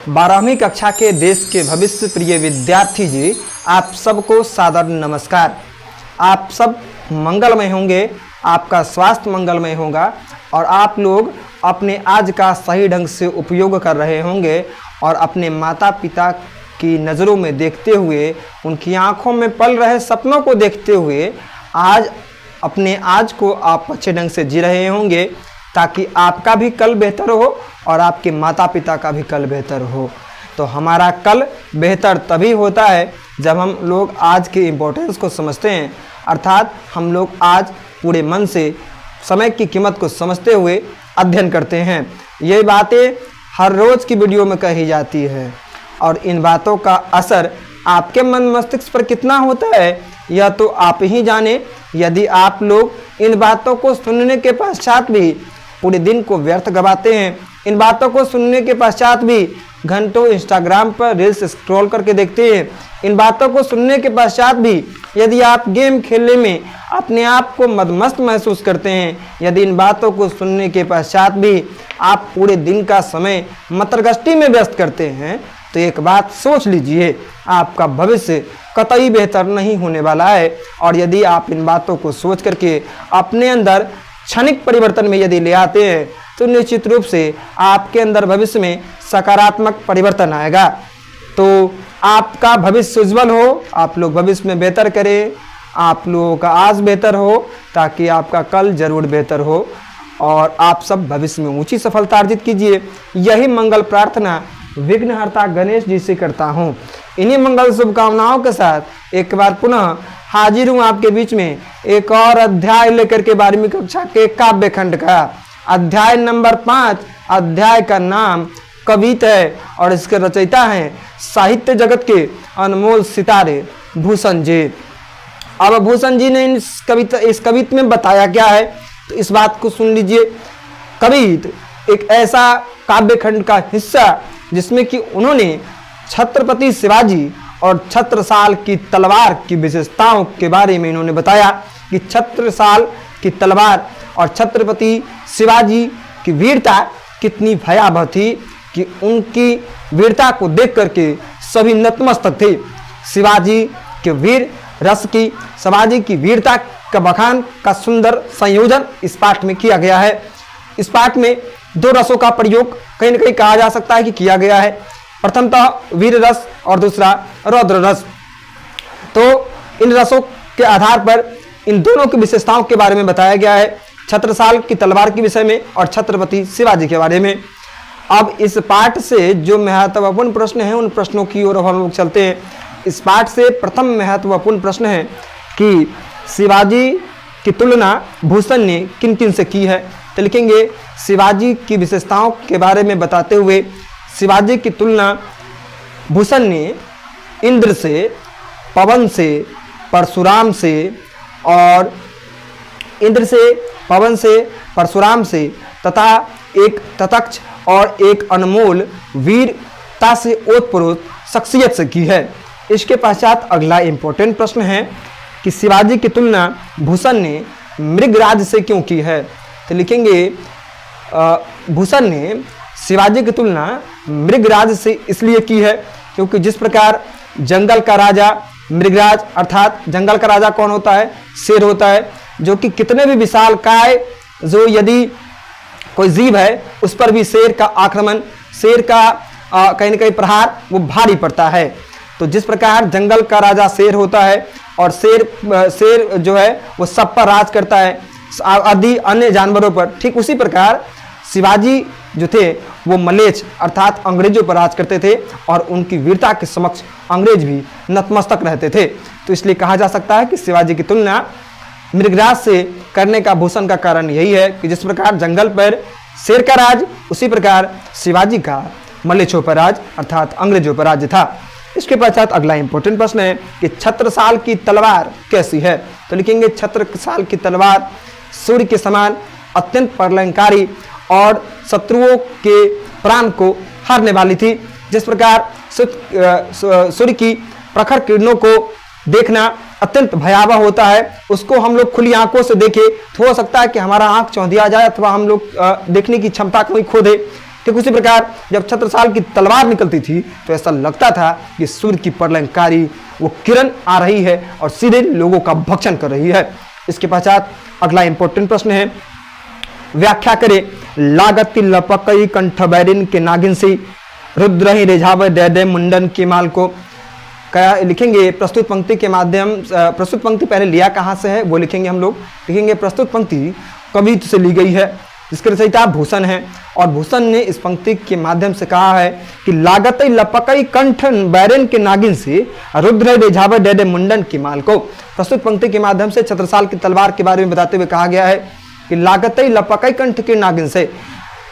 12वीं कक्षा के देश के भविष्य प्रिय विद्यार्थी जी, आप सबको सादर नमस्कार। आप सब मंगलमय होंगे, आपका स्वास्थ्य मंगलमय होगा और आप लोग अपने आज का सही ढंग से उपयोग कर रहे होंगे और अपने माता पिता की नज़रों में देखते हुए, उनकी आंखों में पल रहे सपनों को देखते हुए आज अपने आज को आप अच्छे ढंग से जी रहे होंगे, ताकि आपका भी कल बेहतर हो और आपके माता पिता का भी कल बेहतर हो। तो हमारा कल बेहतर तभी होता है जब हम लोग आज के इम्पोर्टेंस को समझते हैं, अर्थात हम लोग आज पूरे मन से समय की कीमत को समझते हुए अध्ययन करते हैं। ये बातें हर रोज़ की वीडियो में कही जाती है और इन बातों का असर आपके मन मस्तिष्क पर कितना होता है यह तो आप ही जाने। यदि आप लोग इन बातों को सुनने के पश्चात भी पूरे दिन को व्यर्थ गवाते हैं, इन बातों को सुनने के पश्चात भी घंटों इंस्टाग्राम पर रील्स स्क्रॉल करके देखते हैं, इन बातों को सुनने के पश्चात भी यदि आप गेम खेलने में अपने आप को मदमस्त महसूस करते हैं, यदि इन बातों को सुनने के पश्चात भी आप पूरे दिन का समय मतरगश्ती में व्यस्त करते हैं, तो एक बात सोच लीजिए, आपका भविष्य कतई बेहतर नहीं होने वाला है। और यदि आप इन बातों को सोच करके अपने अंदर क्षणिक परिवर्तन में यदि ले आते हैं, तो निश्चित रूप से आपके अंदर भविष्य में सकारात्मक परिवर्तन आएगा। तो आपका भविष्य उज्जवल हो, आप लोग भविष्य में बेहतर करें, आप लोगों का आज बेहतर हो, ताकि आपका कल जरूर बेहतर हो और आप सब भविष्य में ऊंची सफलता अर्जित कीजिए। यही मंगल प्रार्थना विघ्नहर्ता गणेश जी से करता हूँ। इन्हीं मंगल शुभकामनाओं के साथ एक बार पुनः हाजिर हूँ आपके बीच में एक और अध्याय लेकर के 12वीं कक्षा के काव्य खंड का अध्याय नंबर 5। अध्याय का नाम कवित है और इसके रचयिता हैं साहित्य जगत के अनमोल सितारे भूषण जी। अब भूषण जी ने इस कवित में बताया क्या है, तो इस बात को सुन लीजिए। कवित एक ऐसा काव्य खंड का हिस्सा जिसमें कि उन्होंने छत्रपति शिवाजी और छत्रसाल की तलवार की विशेषताओं के बारे में इन्होंने बताया कि छत्रसाल की तलवार और छत्रपति शिवाजी की वीरता कितनी भयावह थी कि उनकी वीरता को देख करके सभी नतमस्तक थे। शिवाजी के वीर रस की, शिवाजी की वीरता का बखान का सुंदर संयोजन इस पाठ में किया गया है। इस पाठ में दो रसों का प्रयोग कहीं न कहीं कहा जा सकता है कि किया गया है। प्रथमतः वीर रस और दूसरा रौद्र रस। तो इन रसों के आधार पर इन दोनों की विशेषताओं के बारे में बताया गया है, छत्रसाल की तलवार के विषय में और छत्रपति शिवाजी के बारे में। अब इस पाठ से जो महत्वपूर्ण प्रश्न हैं उन प्रश्नों की ओर हम लोग चलते हैं। इस पाठ से प्रथम महत्वपूर्ण प्रश्न है कि शिवाजी की तुलना भूषण ने किन किन से की है। तो लिखेंगे शिवाजी की विशेषताओं के बारे में बताते हुए शिवाजी की तुलना भूषण ने इंद्र से, पवन से, परशुराम से और इंद्र से, पवन से, परशुराम से तथा एक ततक्ष और एक अनमोल वीरता से ओतप्रोत शख्सियत से की है। इसके पश्चात अगला इंपॉर्टेंट प्रश्न है कि शिवाजी की तुलना भूषण ने मृगराज से क्यों की है। तो लिखेंगे भूषण ने शिवाजी की तुलना मृगराज से इसलिए की है क्योंकि जिस प्रकार जंगल का राजा मृगराज, अर्थात जंगल का राजा कौन होता है, शेर होता है, जो कि कितने भी विशालकाय जो यदि कोई जीव है उस पर भी शेर का आक्रमण, शेर का कहीं न कहीं प्रहार वो भारी पड़ता है। तो जिस प्रकार जंगल का राजा शेर होता है और शेर जो है वो सब पर राज करता है आदि अन्य जानवरों पर, ठीक उसी प्रकार शिवाजी जो थे वो मलेच्छ अर्थात अंग्रेजों पर राज करते थे और उनकी वीरता के समक्ष अंग्रेज भी नतमस्तक रहते थे। तो इसलिए कहा जा सकता है कि शिवाजी की तुलना मृगराज से करने का भूषण का कारण यही है कि जिस प्रकार जंगल पर शेर का राज, उसी प्रकार शिवाजी का मलेच्छों पर राज अर्थात अंग्रेजों पर राज्य था। इसके पश्चात अगला इंपॉर्टेंट प्रश्न है कि छत्रसाल की तलवार कैसी है। तो लिखेंगे छत्रसाल की तलवार सूर्य के समान अत्यंत प्रलयंकारी और शत्रुओं के प्राण को हारने वाली थी। जिस प्रकार सूर्य की प्रखर किरणों को देखना अत्यंत भयावह होता है, उसको हम लोग खुली आंखों से देखें तो हो सकता है कि हमारा आंख चौंधिया जाए अथवा हम लोग देखने की क्षमता कहीं खो दे। ठीक उसी प्रकार जब छत्रसाल की तलवार निकलती थी तो ऐसा लगता था कि सूर्य की प्रलयंकारी वो किरण आ रही है और सीधे लोगों का भक्षण कर रही है। इसके पश्चात अगला इंपॉर्टेंट प्रश्न है, व्याख्या करें लागति लपकई कंठ बैरिन के नागिन सी रुद्रहि रेझाव दे मुंडन के माल को। क्या लिखेंगे प्रस्तुत पंक्ति के माध्यम, प्रस्तुत पंक्ति पहले लिया कहाँ से है वो लिखेंगे हम लोग। लिखेंगे प्रस्तुत पंक्ति कवित्व से ली गई है जिसके रचयिता भूषण है और भूषण ने इस पंक्ति के माध्यम से कहा है कि लागत लपकई कंठ बैरन के नागिन से रुद्र रेझाव दे मुंडन के माल को। प्रस्तुत पंक्ति के माध्यम से छत्रसाल की तलवार के बारे में बताते हुए कहा गया है कि लागत लपकई कंठ के नागिन से,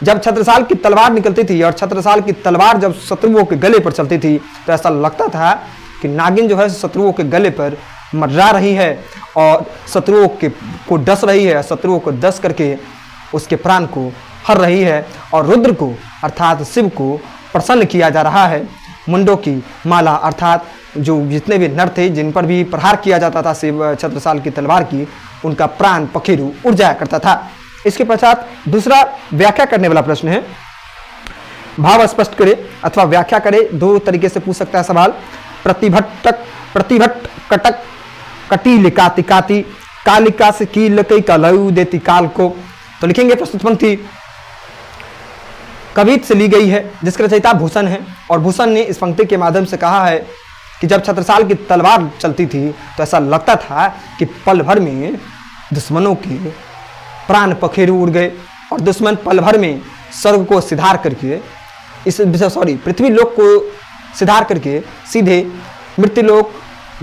जब छत्रसाल की तलवार निकलती थी और छत्रसाल की तलवार जब शत्रुओं के गले पर चलती थी तो ऐसा लगता था कि नागिन जो है शत्रुओं के गले पर मर्रा रही है और शत्रुओं को डस रही है, शत्रुओं को डस करके उसके प्राण को हर रही है और रुद्र को अर्थात शिव को प्रसन्न किया जा रहा है। मुंडों की माला अर्थात जो जितने भी नर थे जिन पर भी प्रहार किया जाता था शिव छत्रसाल की तलवार की, उनका प्राण पखेरु उड़ जाया करता था। इसके पश्चात दूसरा व्याख्या करने वाला प्रश्न है, भाव स्पष्ट करे अथवा व्याख्या करे। दो तरीके से पूछ सकता है सवाल। प्रतिभट कटक कटी लिकाती काती कालिका से की लकई कलऊ देती काल को। तो लिखेंगे प्रस्तुत पंक्ति कवित्व से ली गई है जिसके रचयिता भूषण है और भूषण ने इस पंक्ति के माध्यम से कहा है कि जब छत्रसाल की तलवार चलती थी तो ऐसा लगता था कि पल भर में दुश्मनों के प्राण पखेरु उड़ गए और दुश्मन पल भर में स्वर्ग को सिधार करके पृथ्वी लोक को सिधार करके सीधे मृत्युलोक,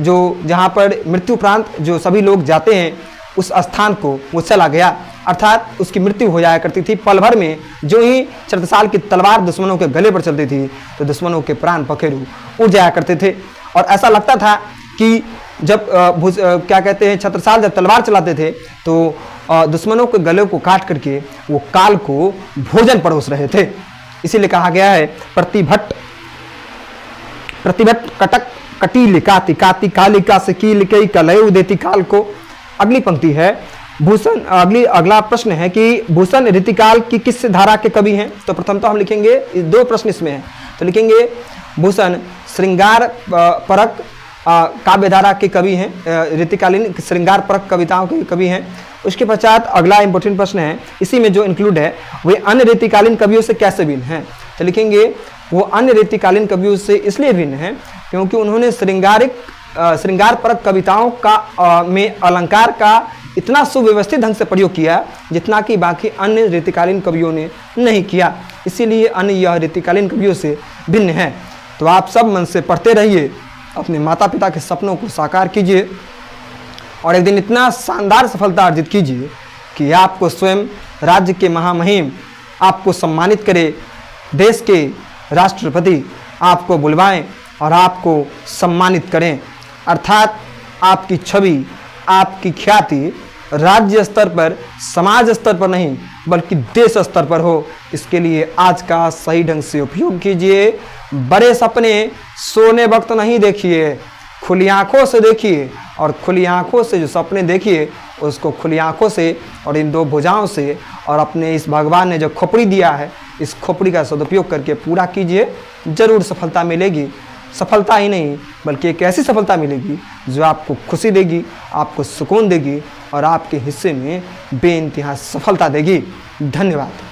जो जहाँ पर मृत्यु उपरांत जो सभी लोग जाते हैं उस स्थान को वो चला गया, अर्थात उसकी मृत्यु हो जाया करती थी। पल भर में जो ही छत्रसाल की तलवार दुश्मनों के गले पर चलती थी तो दुश्मनों के प्राण पखेरु उड़ जाया करते थे और ऐसा लगता था कि जब क्या कहते हैं छत्रसाल जब तलवार चलाते थे तो दुश्मनों के गले को काट करके वो काल को भोजन परोस रहे थे। इसीलिए कहा गया है प्रतिभट कटक कटी लिकाती काती कालिका से की लिकई कलयु देती काल को। अगली पंक्ति है भूषण, अगला प्रश्न है कि भूषण रीतिकाल की किस धारा के कवि हैं। तो प्रथम तो हम लिखेंगे, दो प्रश्न इसमें हैं, तो लिखेंगे भूषण श्रृंगार परक काव्य धारा के कवि हैं, रीतिकालीन श्रृंगार परक कविताओं के कवि हैं। उसके पश्चात अगला इंपॉर्टेंट प्रश्न है, इसी में जो इंक्लूड है वे अन्य रीतिकालीन कवियों से कैसे भिन्न हैं। तो लिखेंगे वो अन्य रीतिकालीन कवियों से इसलिए भिन्न हैं क्योंकि उन्होंने श्रृंगार परक कविताओं का में अलंकार का इतना सुव्यवस्थित ढंग से प्रयोग किया जितना कि बाकी अन्य रीतिकालीन कवियों ने नहीं किया, इसीलिए अन्य यह रीतिकालीन कवियों से भिन्न है। तो आप सब मन से पढ़ते रहिए, अपने माता पिता के सपनों को साकार कीजिए और एक दिन इतना शानदार सफलता अर्जित कीजिए कि आपको स्वयं राज्य के महामहिम आपको सम्मानित करे, देश के राष्ट्रपति आपको बुलवाएं और आपको सम्मानित करें, अर्थात आपकी छवि, आपकी ख्याति राज्य स्तर पर, समाज स्तर पर नहीं बल्कि देश स्तर पर हो। इसके लिए आज का सही ढंग से उपयोग कीजिए। बड़े सपने सोने वक्त नहीं देखिए, खुली आंखों से देखिए और खुली आंखों से जो सपने देखिए उसको खुली आंखों से और इन दो भुजाओं से और अपने इस भगवान ने जो खोपड़ी दिया है इस खोपड़ी का सदुपयोग करके पूरा कीजिए, जरूर सफलता मिलेगी। सफलता ही नहीं बल्कि एक ऐसी सफलता मिलेगी जो आपको खुशी देगी, आपको सुकून देगी और आपके हिस्से में बेइंतहा सफलता देगी। धन्यवाद।